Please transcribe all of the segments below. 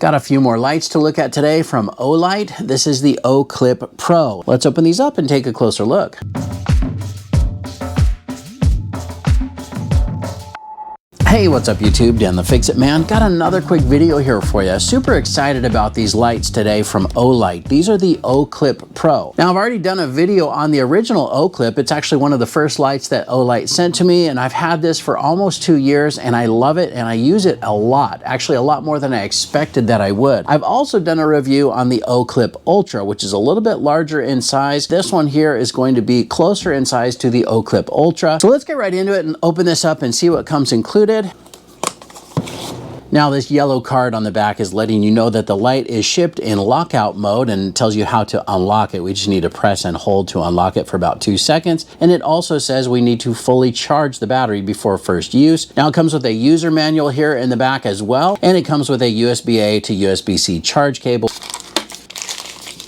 Got a few more lights to look at today from Olight. This is the Oclip Pro. Let's open these up and take a closer look. Hey, what's up YouTube? Dan the Fix-It Man. Got another quick video here for you. Super excited about these lights today from Olight. These are the Oclip Pro. Now I've already done a video on the original Oclip. It's actually one of the first lights that Olight sent to me, and I've had this for almost 2 years and I love it and I use it a lot. Actually a lot more than I expected that I would. I've also done a review on the Oclip Ultra, which is a little bit larger in size. This one here is going to be closer in size to the Oclip Ultra. So let's get right into it and open this up and see what comes included. Now this yellow card on the back is letting you know that the light is shipped in lockout mode and tells you how to unlock it. We just need to press and hold to unlock it for about 2 seconds. And it also says we need to fully charge the battery before first use. Now it comes with a user manual here in the back as well. And it comes with a USB-A to USB-C charge cable.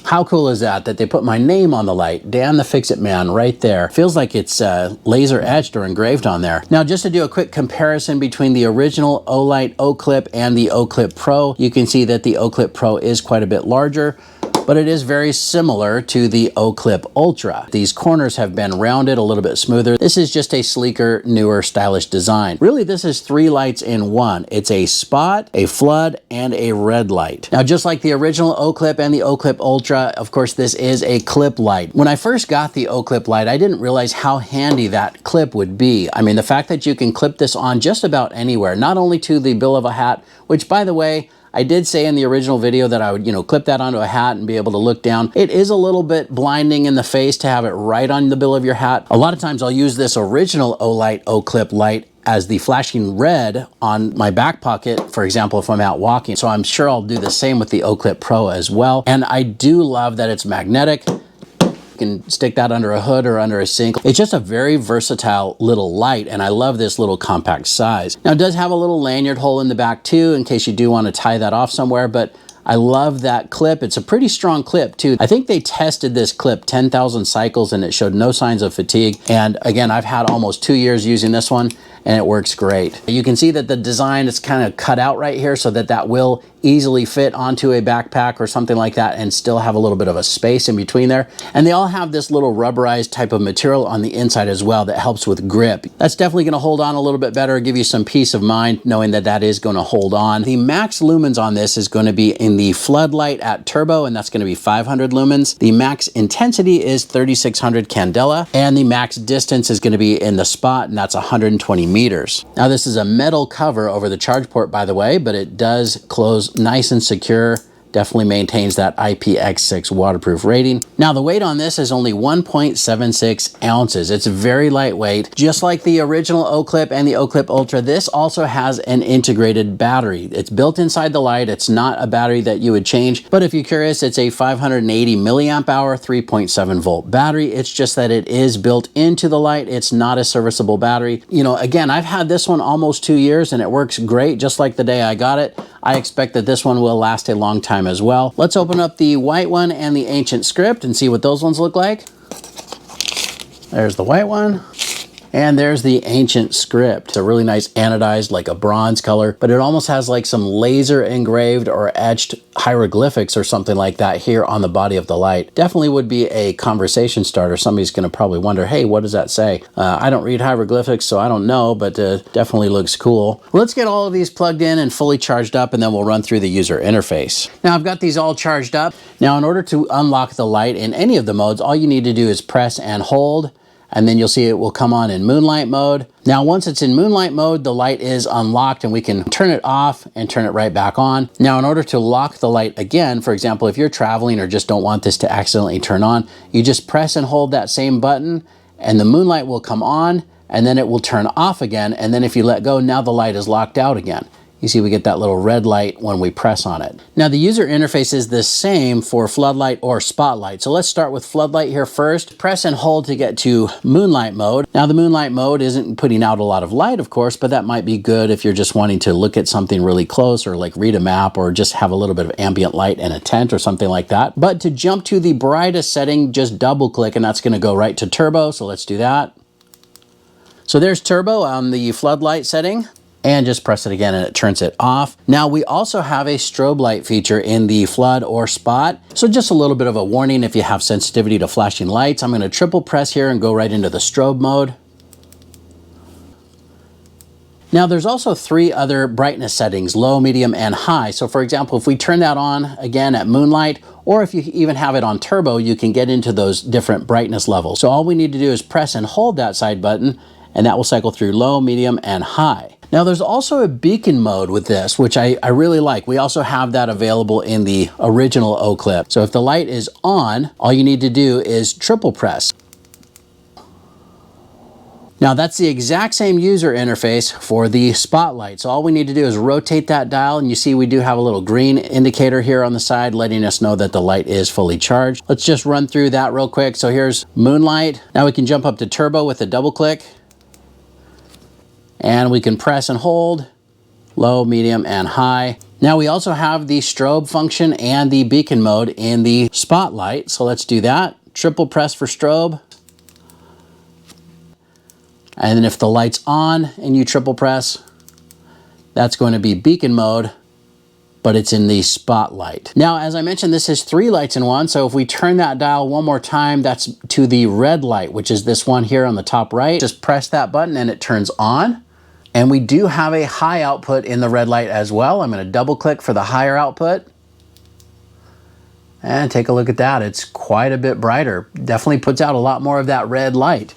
How cool is that they put my name on the light, Dan the Fix-It Man, right there. Feels like it's laser etched or engraved on there. Now just to do a quick comparison between the original Olight Oclip and the Oclip Pro, you can see that the Oclip Pro is quite a bit larger, but it is very similar to the Oclip Ultra. These corners have been rounded a little bit smoother. This is just a sleeker, newer, stylish design. Really, this is 3 lights in one. It's a spot, a flood, and a red light. Now, just like the original Oclip and the Oclip Ultra, of course, this is a clip light. When I first got the Oclip light, I didn't realize how handy that clip would be. I mean, the fact that you can clip this on just about anywhere, not only to the bill of a hat, which, by the way, I did say in the original video that I would, clip that onto a hat and be able to look down. It is a little bit blinding in the face to have it right on the bill of your hat. A lot of times I'll use this original Olight Oclip light as the flashing red on my back pocket, for example, if I'm out walking. So I'm sure I'll do the same with the Oclip Pro as well. And I do love that it's magnetic. You can stick that under a hood or under a sink. It's just a very versatile little light, and I love this little compact size. Now it does have a little lanyard hole in the back too, in case you do want to tie that off somewhere, but I love that clip. It's a pretty strong clip too. I think they tested this clip 10,000 cycles and it showed no signs of fatigue. And again, I've had almost 2 years using this one and it works great. You can see that the design is kind of cut out right here so that that will easily fit onto a backpack or something like that and still have a little bit of a space in between there. And they all have this little rubberized type of material on the inside as well that helps with grip. That's definitely going to hold on a little bit better, give you some peace of mind knowing that that is going to hold on. The max lumens on this is going to be in the floodlight at turbo, and that's going to be 500 lumens. The max intensity is 3600 candela, and the max distance is going to be in the spot, and that's 120 meters. Now this is a metal cover over the charge port, by the way, but it does close nice and secure. Definitely maintains that IPX6 waterproof rating. Now the weight on this is only 1.76 ounces. It's very lightweight. Just like the original Oclip and the Oclip Ultra, this also has an integrated battery. It's built inside the light. It's not a battery that you would change, but if you're curious, it's a 580 milliamp hour, 3.7 volt battery. It's just that it is built into the light. It's not a serviceable battery. Again, I've had this one almost 2 years and it works great, just like the day I got it. I expect that this one will last a long time as well. Let's open up the white one and the ancient script and see what those ones look like. There's the white one. And there's the ancient script. It's a really nice anodized, like a bronze color, but it almost has like some laser engraved or etched hieroglyphics or something like that here on the body of the light. Definitely would be a conversation starter. Somebody's going to probably wonder, hey, what does that say? I don't read hieroglyphics, so I don't know, but definitely looks cool. Let's get all of these plugged in and fully charged up, and then we'll run through the user interface. Now I've got these all charged up. Now in order to unlock the light in any of the modes, all you need to do is press and hold, and then you'll see it will come on in moonlight mode. Now, once it's in moonlight mode, the light is unlocked and we can turn it off and turn it right back on. Now, in order to lock the light again, for example, if you're traveling or just don't want this to accidentally turn on, you just press and hold that same button and the moonlight will come on and then it will turn off again. And then if you let go, now the light is locked out again. You see we get that little red light when we press on it. Now the user interface is the same for floodlight or spotlight. So let's start with floodlight here first. Press and hold to get to moonlight mode. Now the moonlight mode isn't putting out a lot of light, of course, but that might be good if you're just wanting to look at something really close or like read a map or just have a little bit of ambient light in a tent or something like that. But to jump to the brightest setting, just double click and that's gonna go right to turbo. So let's do that. So there's turbo on the floodlight setting. and just press it again and it turns it off. Now we also have a strobe light feature in the flood or spot. So just a little bit of a warning if you have sensitivity to flashing lights. I'm going to triple press here and go right into the strobe mode. Now there's also 3 other brightness settings, low, medium, and high. So for example, if we turn that on again at moonlight, or if you even have it on turbo, you can get into those different brightness levels. So all we need to do is press and hold that side button, and that will cycle through low, medium, and high. Now there's also a beacon mode with this, which I really like. We also have that available in the original Oclip. So if the light is on, all you need to do is triple press. Now that's the exact same user interface for the spotlight. So all we need to do is rotate that dial, and you see we do have a little green indicator here on the side letting us know that the light is fully charged. Let's just run through that real quick. So here's moonlight. Now we can jump up to turbo with a double click, and we can press and hold low, medium, and high. Now we also have the strobe function and the beacon mode in the spotlight. So let's do that. Triple press for strobe. And then if the light's on and you triple press, that's going to be beacon mode, but it's in the spotlight. Now, as I mentioned, this is 3 lights in one. So if we turn that dial one more time, that's to the red light, which is this one here on the top right. Just press that button and it turns on. And we do have a high output in the red light as well. I'm going to double click for the higher output. And take a look at that. It's quite a bit brighter. Definitely puts out a lot more of that red light.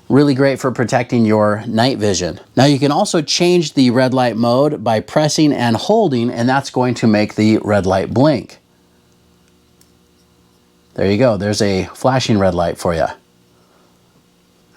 Really great for protecting your night vision. Now you can also change the red light mode by pressing and holding, and that's going to make the red light blink. There you go. There's a flashing red light for you.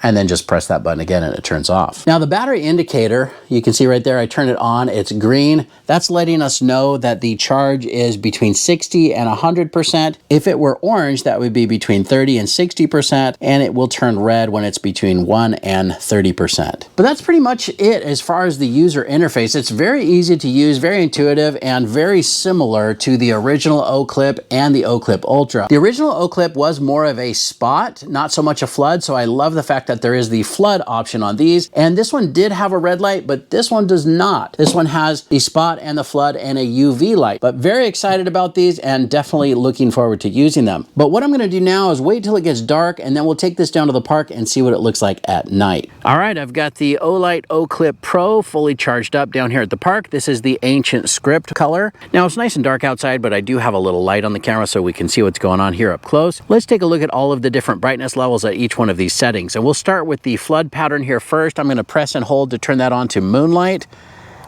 And then just press that button again and it turns off. Now the battery indicator, you can see right there, I turn it on, it's green. That's letting us know that the charge is between 60 and 100%. If it were orange, that would be between 30 and 60%, and it will turn red when it's between 1 and 30%. But that's pretty much it as far as the user interface. It's very easy to use, very intuitive, and very similar to the original Oclip and the Oclip Ultra. The original Oclip was more of a spot, not so much a flood, so I love the fact that there is the flood option on these. And this one did have a red light, but this one does not. This one has the spot and the flood and a UV light. But very excited about these and definitely looking forward to using them. But what I'm going to do now is wait till it gets dark, and then we'll take this down to the park and see what it looks like at night. All right, I've got the Olight Oclip Pro fully charged up down here at the park. This is the ancient script color. Now it's nice and dark outside, but I do have a little light on the camera so we can see what's going on here up close. Let's take a look at all of the different brightness levels at each one of these settings. And we'll start with the flood pattern here first. I'm going to press and hold to turn that on to moonlight.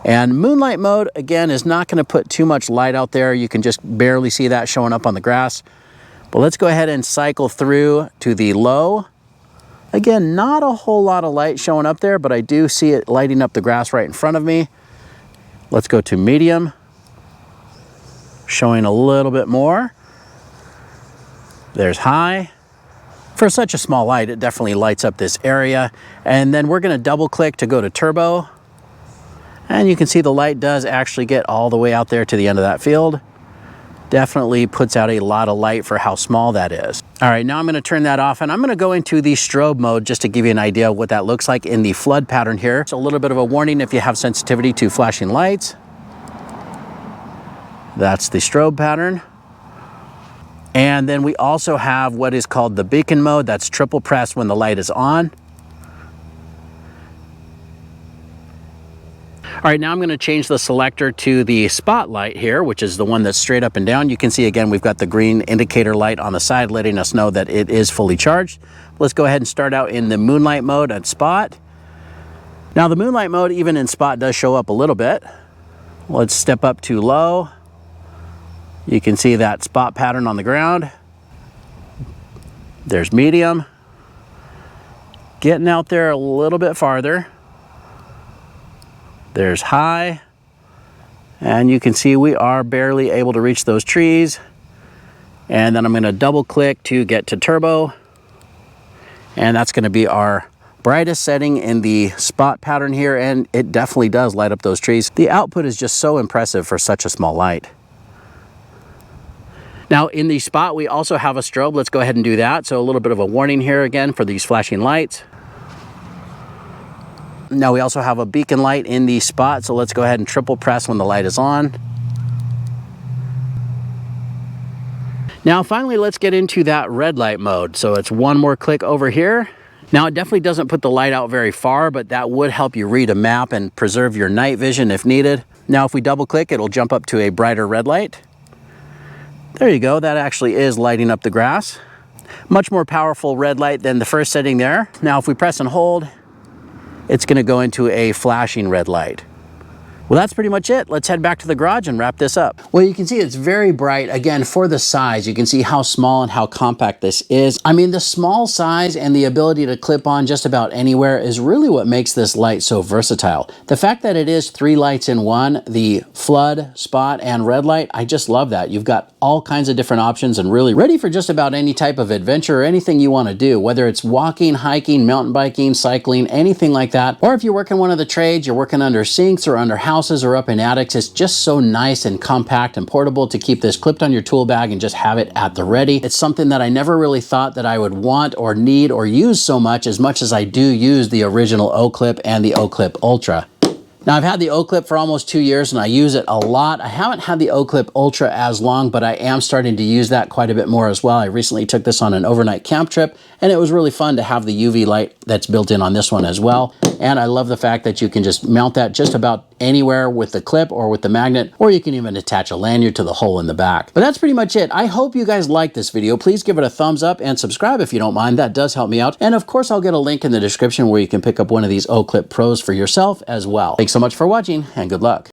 And moonlight mode, again, is not going to put too much light out there. You can just barely see that showing up on the grass. But let's go ahead and cycle through to the low. Again, not a whole lot of light showing up there, but I do see it lighting up the grass right in front of me. Let's go to medium, showing a little bit more. There's high. For such a small light, it definitely lights up this area. And then we're going to double click to go to turbo. And you can see the light does actually get all the way out there to the end of that field. Definitely puts out a lot of light for how small that is. All right, now I'm going to turn that off, and I'm going to go into the strobe mode just to give you an idea of what that looks like in the flood pattern here. So a little bit of a warning if you have sensitivity to flashing lights. That's the strobe pattern. And then we also have what is called the beacon mode. That's triple press when the light is on. All right, now I'm going to change the selector to the spotlight here, which is the one that's straight up and down. You can see again, we've got the green indicator light on the side letting us know that it is fully charged. Let's go ahead and start out in the moonlight mode at spot. Now the moonlight mode, even in spot, does show up a little bit. Let's step up to low. You can see that spot pattern on the ground. There's medium. Getting out there a little bit farther. There's high. And you can see we are barely able to reach those trees. And then I'm going to double click to get to turbo. And that's going to be our brightest setting in the spot pattern here. And it definitely does light up those trees. The output is just so impressive for such a small light. Now in the spot, we also have a strobe. Let's go ahead and do that. So a little bit of a warning here again for these flashing lights. Now we also have a beacon light in the spot, so let's go ahead and triple press when the light is on. Now finally, let's get into that red light mode. So it's one more click over here. Now it definitely doesn't put the light out very far, but that would help you read a map and preserve your night vision if needed. Now if we double click, it'll jump up to a brighter red light. There you go, that actually is lighting up the grass. Much more powerful red light than the first setting there. Now if we press and hold, it's gonna go into a flashing red light. Well, that's pretty much it. Let's head back to the garage and wrap this up. Well, you can see it's very bright. Again, for the size, you can see how small and how compact this is. I mean, the small size and the ability to clip on just about anywhere is really what makes this light so versatile. The fact that it is 3 lights in one, the flood, spot, and red light, I just love that. You've got all kinds of different options and really ready for just about any type of adventure or anything you want to do, whether it's walking, hiking, mountain biking, cycling, anything like that. Or if you're working one of the trades, you're working under sinks or under houses or up in attics, it's just so nice and compact and portable to keep this clipped on your tool bag and just have it at the ready. It's something that I never really thought that I would want or need or use so much as I do use the original Oclip and the Oclip Ultra. Now I've had the Oclip for almost 2 years and I use it a lot. I haven't had the Oclip Ultra as long, but I am starting to use that quite a bit more as well. I recently took this on an overnight camp trip and it was really fun to have the UV light that's built in on this one as well. And I love the fact that you can just mount that just about anywhere with the clip or with the magnet, or you can even attach a lanyard to the hole in the back. But that's pretty much it. I hope you guys like this video. Please give it a thumbs up and subscribe if you don't mind. That does help me out. And of course, I'll get a link in the description where you can pick up one of these Oclip Pros for yourself as well. Thanks so much for watching and good luck.